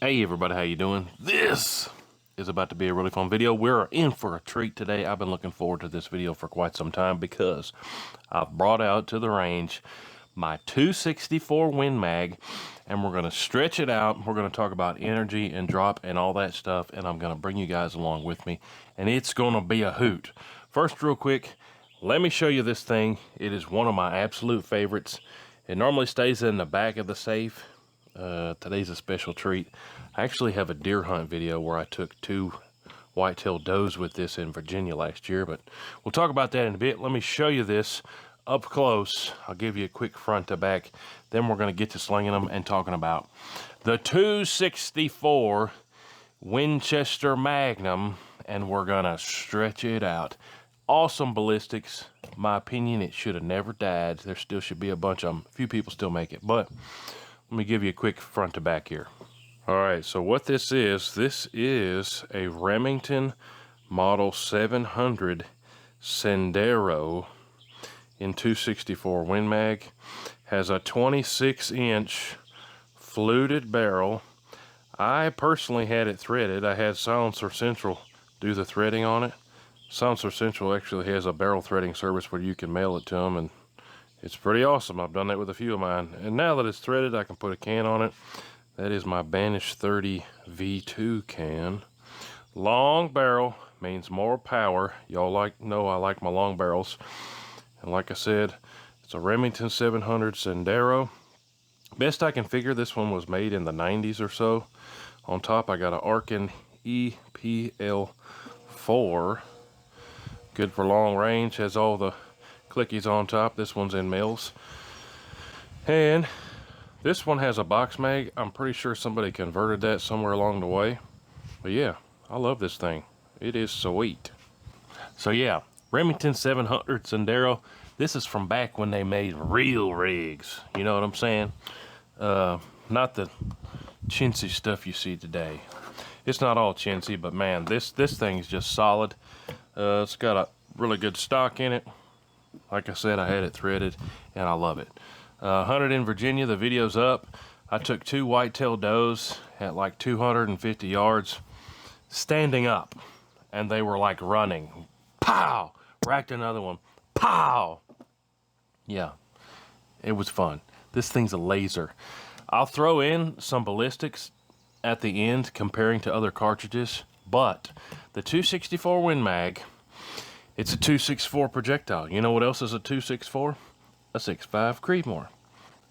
Hey everybody, how you doing? This is about to be a really fun video. We're in for a treat today. I've been looking forward to this video for quite some time because I've brought out to the range my 264 Win Mag, and we're going to stretch it out. We're going to talk about energy and drop and all that stuff, and I'm going to bring you guys along with me, and it's going to be a hoot. First, real quick, let me show you this thing. It is one of my absolute favorites. It normally stays in the back of the safe. Today's a special treat. I actually have a deer hunt video where I took 2 white-tailed does with this in Virginia last year, but we'll talk about that in a bit. Let me show you this up close. I'll give you a quick front to back. Then we're going to get to slinging them and talking about the 264 Winchester Magnum, and we're going to stretch it out. Awesome ballistics. My opinion, it should have never died. There still should be a bunch of them. A few people still make it, but let me give you a quick front to back here. All right, so what this is a Remington Model 700 Sendero in 264 Win Mag. Has a 26-inch fluted barrel. I personally had it threaded. I had Silencer Central do the threading on it. Silencer Central actually has a barrel threading service where you can mail it to them, and it's pretty awesome. I've done that with a few of mine. And now that it's threaded, I can put a can on it. That is my Banish 30 V2 can. Long barrel means more power. Y'all know I like my long barrels. And like I said, it's a Remington 700 Sendero. Best I can figure, this one was made in the 90s or so. On top, I got an Arkin EPL4. Good for long range. Has all the clickies on top. This one's in mils. And this one has a box mag. I'm pretty sure somebody converted that somewhere along the way. But yeah, I love this thing. It is sweet. So yeah, Remington 700 Sendero. This is from back when they made real rigs. You know what I'm saying? Not the chintzy stuff you see today. It's not all chintzy, but man, this thing's just solid. It's got a really good stock in it. Like I said, I had it threaded, and I love it. Hunted in Virginia, the video's up. I took 2 white-tailed does at like 250 yards, standing up, and they were like running. Pow! Racked another one. Pow! Yeah, it was fun. This thing's a laser. I'll throw in some ballistics at the end comparing to other cartridges, but the 264 Win Mag, it's a 264 projectile. You know what else is a 264? A 6.5 Creedmoor,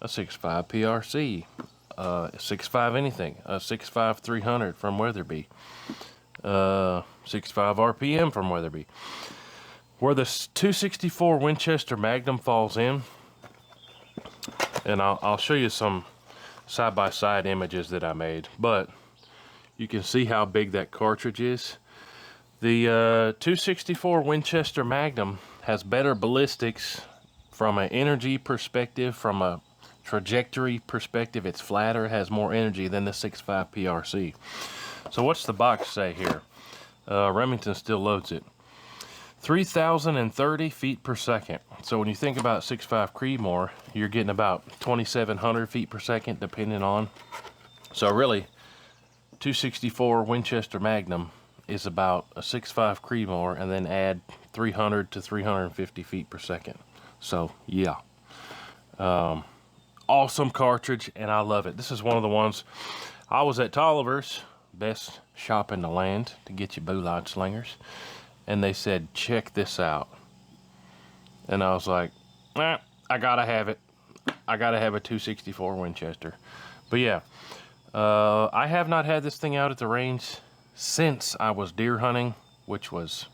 a 6.5 PRC, a 6.5 anything, a 6.5 300 from Weatherby, 6.5 RPM from Weatherby. Where the 264 Winchester Magnum falls in, and I'll show you some side-by-side images that I made, but you can see how big that cartridge is. The 264 Winchester Magnum has better ballistics from an energy perspective, from a trajectory perspective. It's flatter, has more energy than the 6.5 PRC. So what's the box say here? Remington still loads it. 3,030 feet per second. So when you think about 6.5 Creedmoor, you're getting about 2,700 feet per second, depending on. So really, 264 Winchester Magnum is about a 6.5 Creedmoor, and then add 300 to 350 feet per second. So yeah, awesome cartridge, and I love it. This is one of the ones. I was at Tolliver's, best shop in the land to get you boulard slingers, and they said, check this out. And I was like, I gotta have it. I gotta have a 264 Winchester. But yeah, I have not had this thing out at the range since I was deer hunting, which was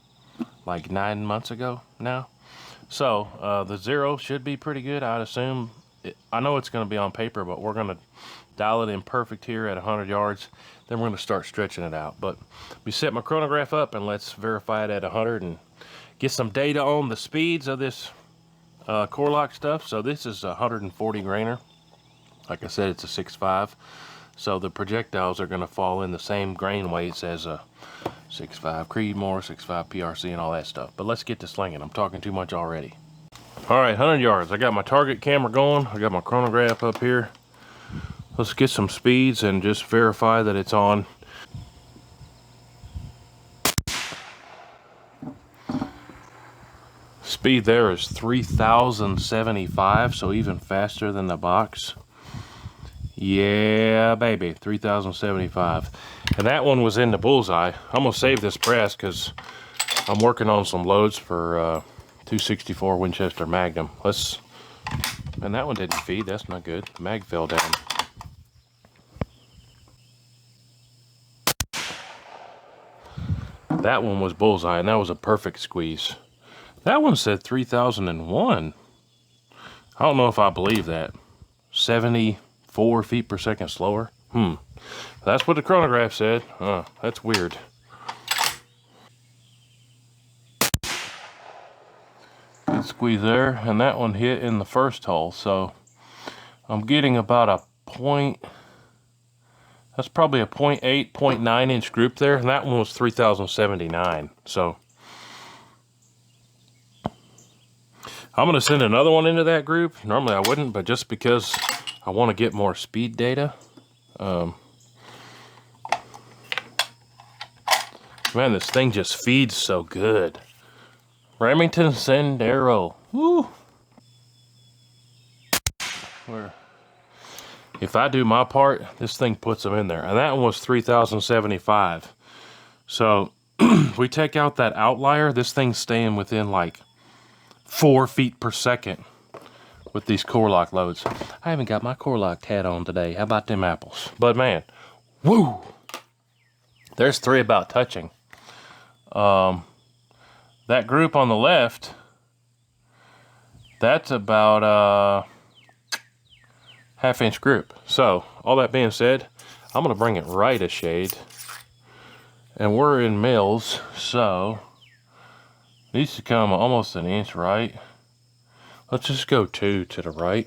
like 9 months ago now. So the zero should be pretty good, I'd assume. I know it's going to be on paper, but we're going to dial it in perfect here at 100 yards. Then we're going to start stretching it out. But we set my chronograph up, and let's verify it at 100 and get some data on the speeds of this core lock stuff. So this is a 140 grainer. Like I said, it's a 6.5. So the projectiles are going to fall in the same grain weights as a 6.5 Creedmoor, 6.5 PRC, and all that stuff. But let's get to slinging. I'm talking too much already. All right, 100 yards. I got my target camera going. I got my chronograph up here. Let's get some speeds and just verify that it's on. Speed there is 3,075, so even faster than the box. Yeah, baby, 3,075. And that one was in the bullseye. I'm gonna save this press because I'm working on some loads for 264 Winchester Magnum. And that one didn't feed, that's not good. The mag fell down. That one was bullseye, and that was a perfect squeeze. That one said 3,001. I don't know if I believe that. 74 feet per second slower. That's what the chronograph said. That's weird. Good squeeze there, and that one hit in the first hole, so I'm getting about a point. That's probably a 0.8, 0.9 inch group there, and that one was 3,079. So I'm going to send another one into that group. Normally I wouldn't, but just because I want to get more speed data. Man, this thing just feeds so good. Remington Sendero. Woo! If I do my part, this thing puts them in there. And that one was 3,075. So we take out that outlier, this thing's staying within like 4 feet per second with these core lock loads. I haven't got my core lock hat on today. How about them apples? But man, woo! There's 3 about touching. That group on the left, that's about half-inch group. So all that being said, I'm gonna bring it right a shade, and we're in mils, so needs to come almost an inch right. Let's just go 2 to the right.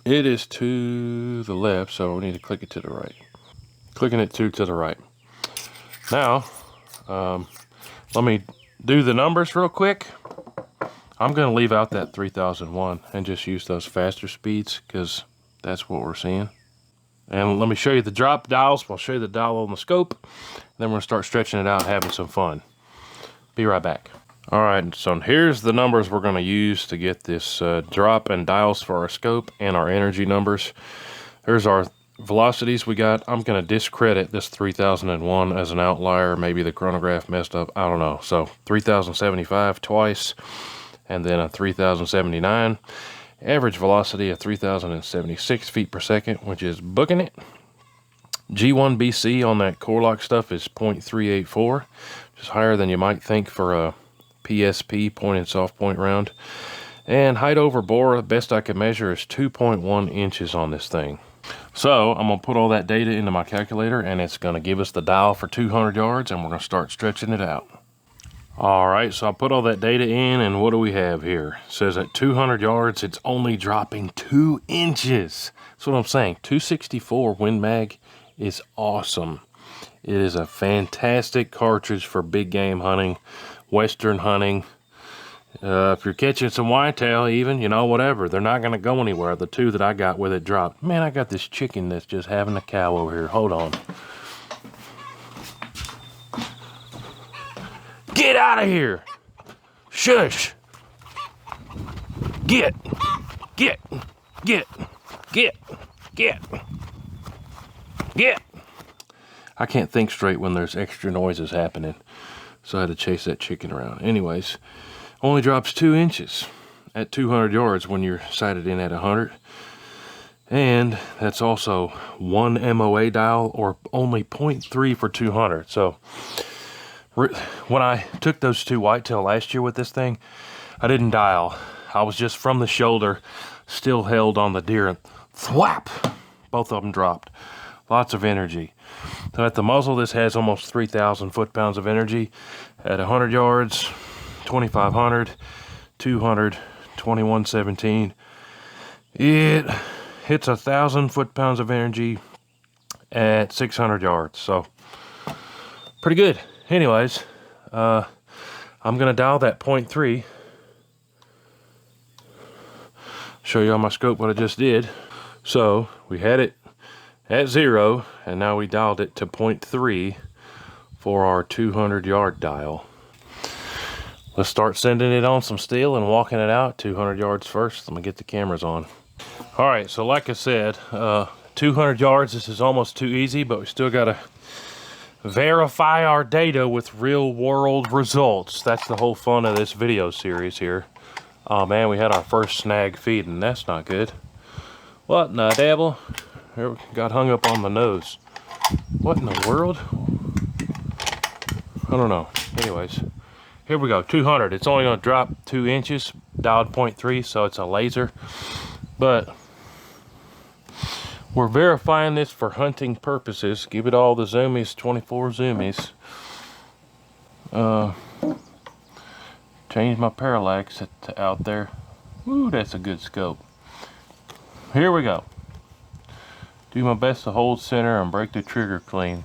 It is to the left, so we need to click it to the right. Clicking it 2 to the right. Now, let me do the numbers real quick. I'm going to leave out that 3001 and just use those faster speeds because that's what we're seeing. And let me show you the drop dials. I'll show you the dial on the scope. Then we're going to start stretching it out and having some fun. Be right back. All right, so here's the numbers we're going to use to get this drop and dials for our scope and our energy numbers. There's our velocities we got. I'm going to discredit this 3001 as an outlier. Maybe the chronograph messed up. I don't know. So 3,075 twice, and then a 3,079. Average velocity of 3,076 feet per second, which is booking it. G1BC on that core lock stuff is 0.384, which is higher than you might think for a PSP, point and soft point round. And height over bore, the best I can measure is 2.1 inches on this thing. So I'm going to put all that data into my calculator, and it's going to give us the dial for 200 yards, and we're going to start stretching it out. All right, so I put all that data in, and what do we have here? It says at 200 yards, it's only dropping 2 inches. That's what I'm saying. 264 Win Mag is awesome. It is a fantastic cartridge for big game hunting, western hunting. If you're catching some whitetail even, you know, whatever, they're not going to go anywhere. The 2 that I got with it dropped. Man, I got this chicken that's just having a cow over here. Hold on. Get out of here! Shush! Get! Get! Get! Get! Get! Get! I can't think straight when there's extra noises happening, so I had to chase that chicken around. Anyways, only drops 2 inches at 200 yards when you're sighted in at 100. And that's also 1 MOA dial, or only 0.3 for 200. So when I took those 2 whitetail last year with this thing, I didn't dial. I was just from the shoulder, still held on the deer, and thwap! Both of them dropped. Lots of energy. So at the muzzle, this has almost 3,000 foot-pounds of energy. At 100 yards, 2,500, 200, 2117. It hits 1,000 foot-pounds of energy at 600 yards. So pretty good. Anyways, I'm gonna dial that 0.3. Show you on my scope what I just did. So we had it at 0, and now we dialed it to 0.3 for our 200-yard dial. Let's start sending it on some steel and walking it out 200 yards first. Let me get the cameras on. All right, so like I said, 200 yards, this is almost too easy, but we still gotta verify our data with real world results. That's the whole fun of this video series here. Oh man, we had our first snag feeding. That's not good. What in the devil? Here, got hung up on my nose. What in the world? I don't know. Anyways, here we go, 200. It's only gonna drop 2 inches, dialed 0.3, so it's a laser. But we're verifying this for hunting purposes. Give it all the zoomies, 24 zoomies. Change my parallax out there. Ooh, that's a good scope. Here we go. Do my best to hold center and break the trigger clean.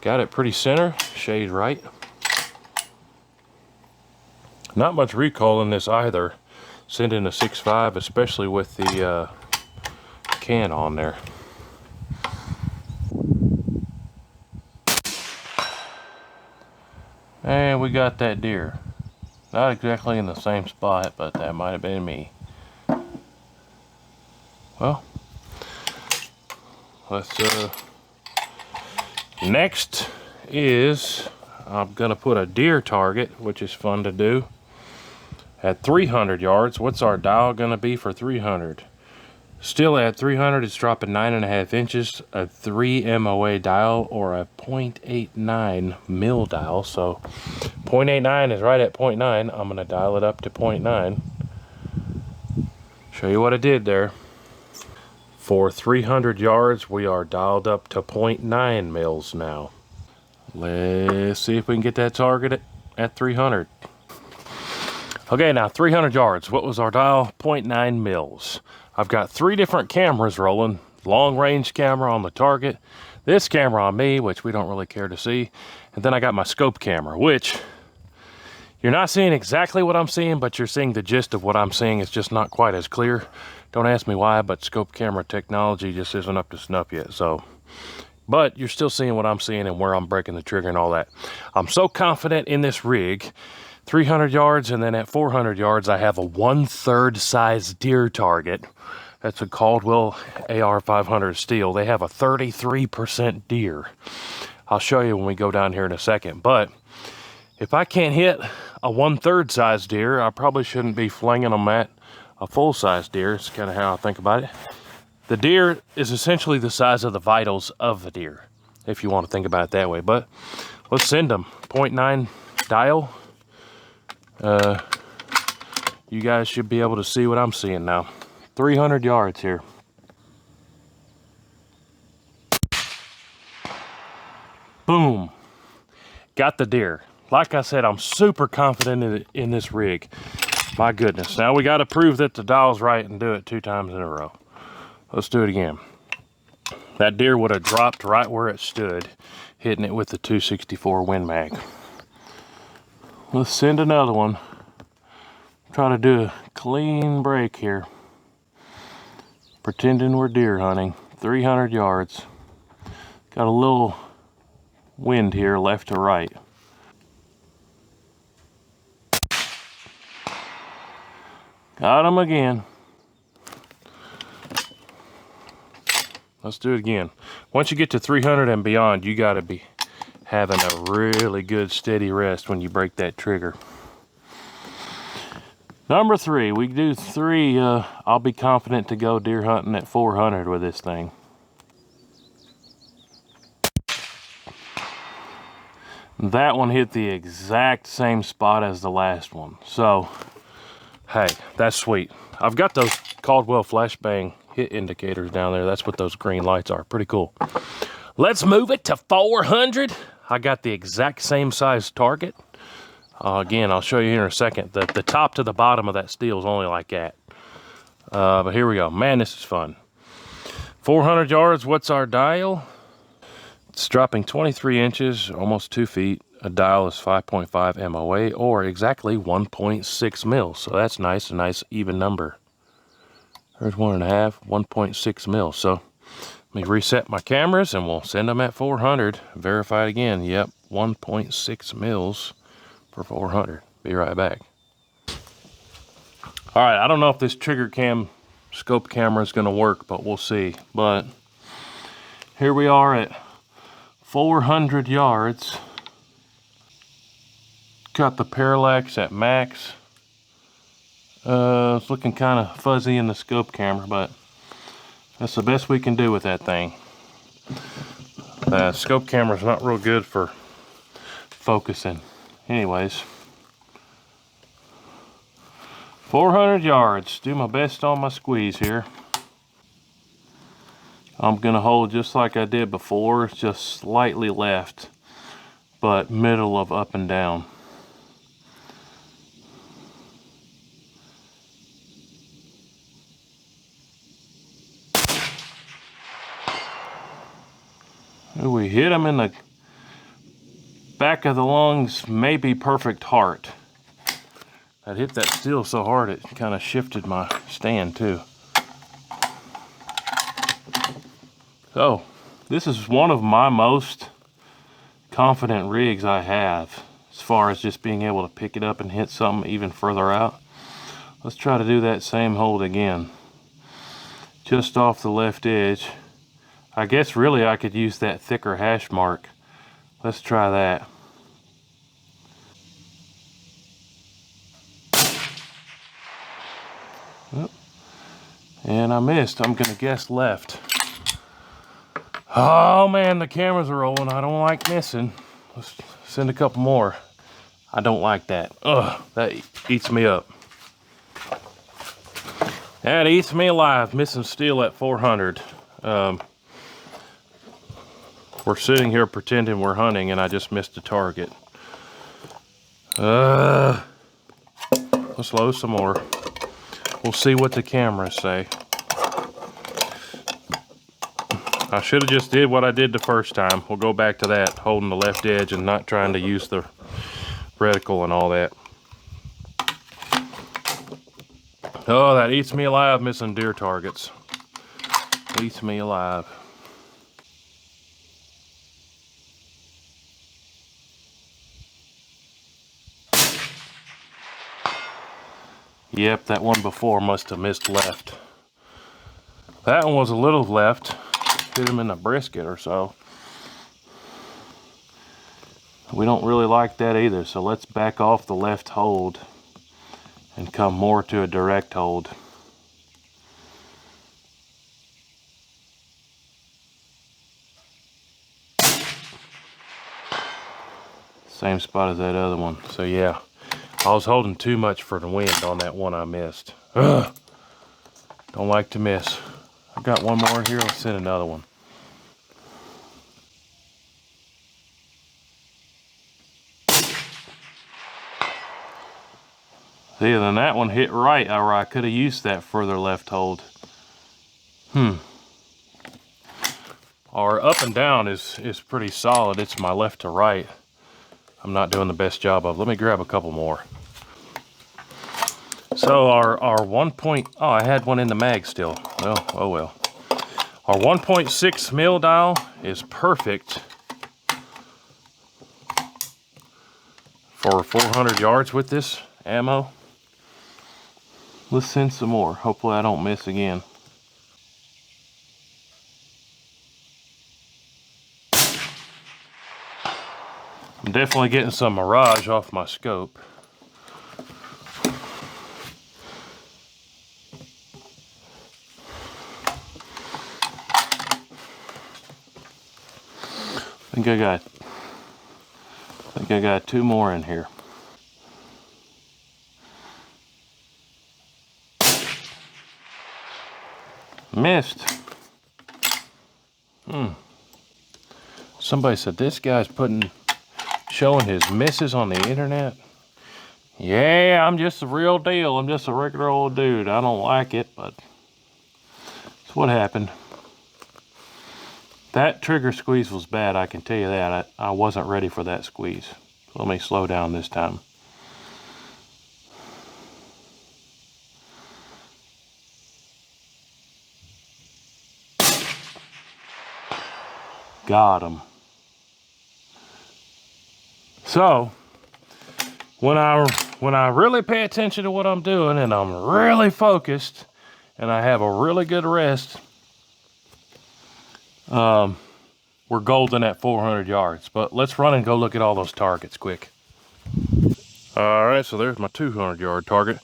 Got it pretty center, shade right. Not much recoil in this either. Sending a 6.5, especially with the can on there. And we got that deer. Not exactly in the same spot, but that might have been me. Well, let's next is I'm gonna put a deer target, which is fun to do, at 300 yards. What's our dial gonna be for 300? Still at 300, it's dropping 9.5 inches, a 3 MOA dial or a 0.89 mil dial. So 0.89 is right at 0.9. I'm gonna dial it up to 0.9. Show you what I did there. For 300 yards, we are dialed up to 0.9 mils now. Let's see if we can get that target at 300. Okay, now 300 yards. What was our dial? 0.9 mils. I've got 3 different cameras rolling. Long range camera on the target, this camera on me, which we don't really care to see, and then I got my scope camera, which you're not seeing exactly what I'm seeing, but you're seeing the gist of what I'm seeing. It's just not quite as clear. Don't ask me why, but scope camera technology just isn't up to snuff yet. So, but you're still seeing what I'm seeing and where I'm breaking the trigger and all that. I'm so confident in this rig. 300 yards, and then at 400 yards, I have a 1/3 size deer target. That's a Caldwell AR500 steel. They have a 33% deer. I'll show you when we go down here in a second. But if I can't hit a 1/3 size deer, I probably shouldn't be flinging them at a full size deer. It's kind of how I think about it. The deer is essentially the size of the vitals of the deer, if you want to think about it that way. But let's send them. 0.9 dial. You guys should be able to see what I'm seeing now. 300 yards here. Boom. Got the deer. Like I said, I'm super confident in this rig. My goodness. Now we got to prove that the dial's right and do it 2 times in a row. Let's do it again. That deer would have dropped right where it stood, hitting it with the 264 Win Mag. Let's send another one. Try to do a clean break here. Pretending we're deer hunting. 300 yards. Got a little wind here, left to right. Got him again. Let's do it again. Once you get to 300 and beyond, you gotta be having a really good steady rest when you break that trigger. Number 3, we do 3, I'll be confident to go deer hunting at 400 with this thing. That one hit the exact same spot as the last one. So, hey, that's sweet. I've got those Caldwell flashbang hit indicators down there. That's what those green lights are. Pretty cool. Let's move it to 400. I got the exact same size target. Again, I'll show you here in a second. The top to the bottom of that steel is only like that. But here we go. Man, this is fun. 400 yards, what's our dial? It's dropping 23 inches, almost 2 feet, a dial is 5.5 MOA, or exactly 1.6 mils. So that's nice, a nice even number. There's 1.5, 1.6 mils. So let me reset my cameras and we'll send them at 400. Verify it again. Yep, 1.6 mils for 400. Be right back. All right, I don't know if this trigger cam scope camera is going to work, but we'll see. But here we are at 400 yards. Got the parallax at max. It's looking kind of fuzzy in the scope camera, but that's the best we can do with that thing. The scope camera's not real good for focusing. Anyways, 400 yards. Do my best on my squeeze here. I'm gonna hold just like I did before, just slightly left, but middle of up and down. We hit him in the back of the lungs, maybe perfect heart. I hit that steel so hard it kind of shifted my stand too. So, this is one of my most confident rigs I have, as far as just being able to pick it up and hit something even further out. Let's try to do that same hold again. Just off the left edge. I guess really I could use that thicker hash mark. Let's try that. And I missed. I'm gonna guess left. Oh man, the cameras are rolling. I don't like missing. Let's send a couple more. I don't like that. Ugh, that eats me up. That eats me alive, missing steel at 400. We're sitting here pretending we're hunting and I just missed a target. Let's load some more. We'll see what the cameras say. I should have just did what I did the first time. We'll go back to that, holding the left edge and not trying to use the reticle and all that. Oh, that eats me alive, missing deer targets. Eats me alive. Yep, that one before must have missed left. That one was a little left. Hit him in the brisket or so. We don't really like that either, so let's back off the left hold and come more to a direct hold. Same spot as that other one. So yeah, I was holding too much for the wind on that one I missed. Ugh. Don't like to miss. I've got one more in here. Let's send another one. See, then that one hit right, or I could have used that further left hold. Our up and down is pretty solid. It's my left to right I'm not doing the best job of. Let me grab a couple more. So our 1 oh, I had one in the mag still. Well, oh well. Our 1.6 mil dial is perfect for 400 yards with this ammo. Let's send some more. Hopefully I don't miss again. I'm definitely getting some mirage off my scope. I think I got two more in here. Missed. Somebody said this guy's showing his misses on the internet. Yeah, I'm just the real deal. I'm just a regular old dude. I don't like it, but it's what happened. That trigger squeeze was bad, I can tell you that. I wasn't ready for that squeeze. Let me slow down this time. Got him. So when I really pay attention to what I'm doing and I'm really focused and I have a really good rest, we're golden at 400 yards. But let's run and go look at all those targets quick. All right, so there's my 200-yard target.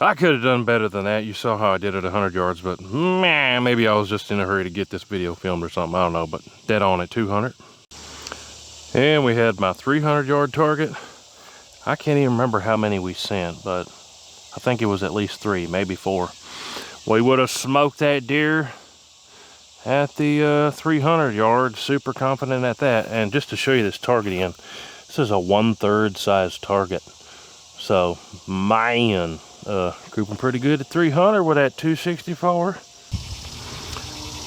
I could have done better than that. You saw how I did at 100 yards, but man, maybe I was just in a hurry to get this video filmed or something. I don't know, but dead on at 200. And we had my 300-yard target. I can't even remember how many we sent, but I think it was at least 3, maybe 4. We would have smoked that deer at the 300 yard, super confident at that. And just to show you this target again, this is a 1/3 size target. So, man, grouping pretty good at 300 with that 264.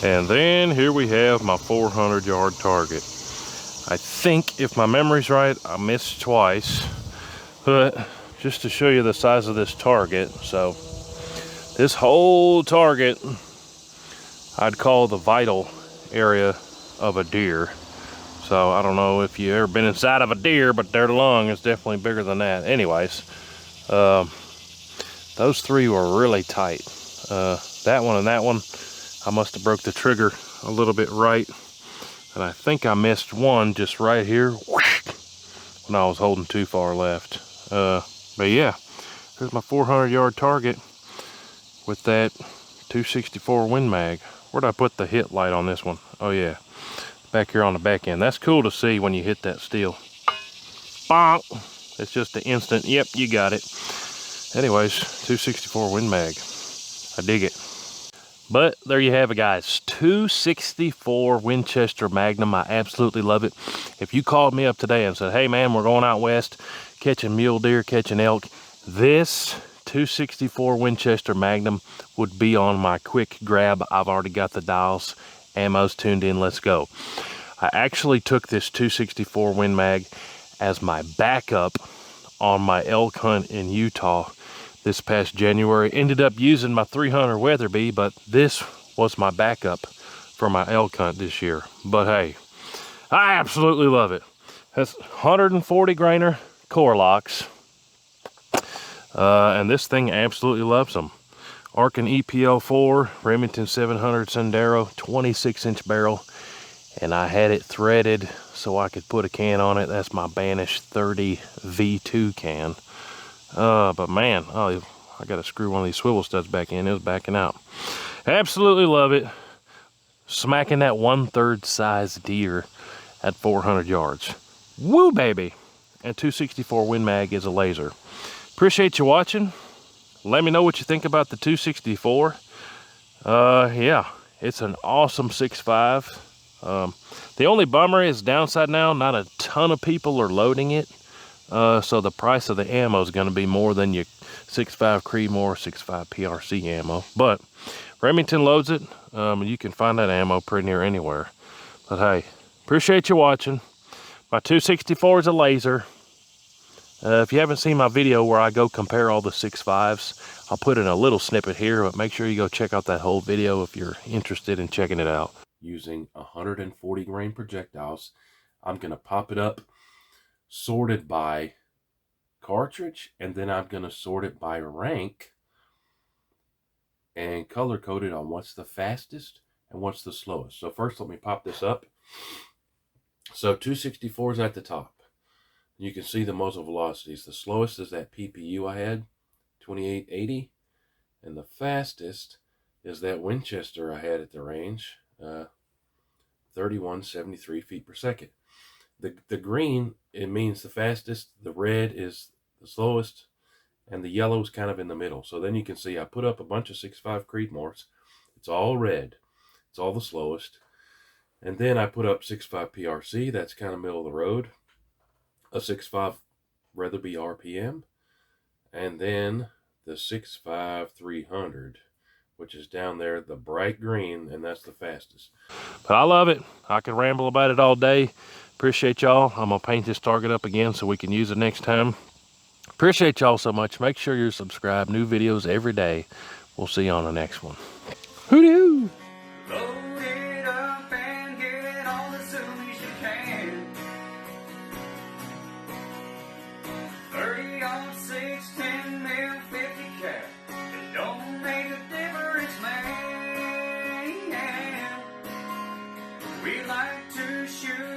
And then here we have my 400-yard target. I think, if my memory's right, I missed twice. But just to show you the size of this target, so this whole target, I'd call the vital area of a deer. So I don't know if you've ever been inside of a deer, but their lung is definitely bigger than that. Anyways, those 3 were really tight. That one and that one, I must have broke the trigger a little bit right. And I think I missed one just right here when I was holding too far left. But yeah, there's my 400-yard target with that 264 Win Mag. Where'd I put the hit light on this one? Oh yeah, back here on the back end. That's cool to see when you hit that steel. Bonk! It's just an instant, yep, you got it. Anyways, 264 Win Mag. I dig it. But there you have it, guys. 264 Winchester Magnum. I absolutely love it. If you called me up today and said, hey man, we're going out west, catching mule deer, catching elk, this 264 Winchester Magnum would be on my quick grab. I've already got the dials, ammo's tuned in, let's go. I actually took this 264 Win Mag as my backup on my elk hunt in Utah this past January. Ended up using my 300 Weatherby, but this was my backup for my elk hunt this year. But hey, I absolutely love it. That's 140 grainer core locks. And this thing absolutely loves them. Arkin EPL4, Remington 700 Sendero, 26-inch barrel. And I had it threaded so I could put a can on it. That's my Banish 30 V2 can. But man, oh, I got to screw one of these swivel studs back in. It was backing out. Absolutely love it. Smacking that 1/3 size deer at 400 yards. Woo, baby. And 264 Win Mag is a laser. Appreciate you watching. Let me know what you think about the 264. Yeah, it's an awesome 6.5. The only bummer is downside now, not a ton of people are loading it. So the price of the ammo is going to be more than your 6.5 Creedmoor, 6.5 PRC ammo. But Remington loads it. You can find that ammo pretty near anywhere. But hey, appreciate you watching. My 264 is a laser. If you haven't seen my video where I go compare all the 6.5s, I'll put in a little snippet here, but make sure you go check out that whole video if you're interested in checking it out. Using 140 grain projectiles, I'm going to pop it up, sorted by cartridge, and then I'm going to sort it by rank and color coded on what's the fastest and what's the slowest. So first, let me pop this up. So 264 is at the top. You can see the muzzle velocities. The slowest is that PPU I had, 2880, and the fastest is that Winchester I had at the range, 3173 feet per second. The green, it means the fastest, the red is the slowest, and the yellow is kind of in the middle. So then you can see I put up a bunch of 6.5 Creedmoors. It's all red. It's all the slowest. And then I put up 6.5 PRC. That's kind of middle of the road. A 6.5 Weatherby RPM. And then the 6.5 300, which is down there, the bright green, and that's the fastest. But I love it. I could ramble about it all day. Appreciate y'all. I'm going to paint this target up again so we can use it next time. Appreciate y'all so much. Make sure you're subscribed. New videos every day. We'll see you on the next one. Hooty-hoo! Load it up and get it on as soon as you can. 30 on 6, 10 mil, 50 cap. It don't make a difference, man. We like to shoot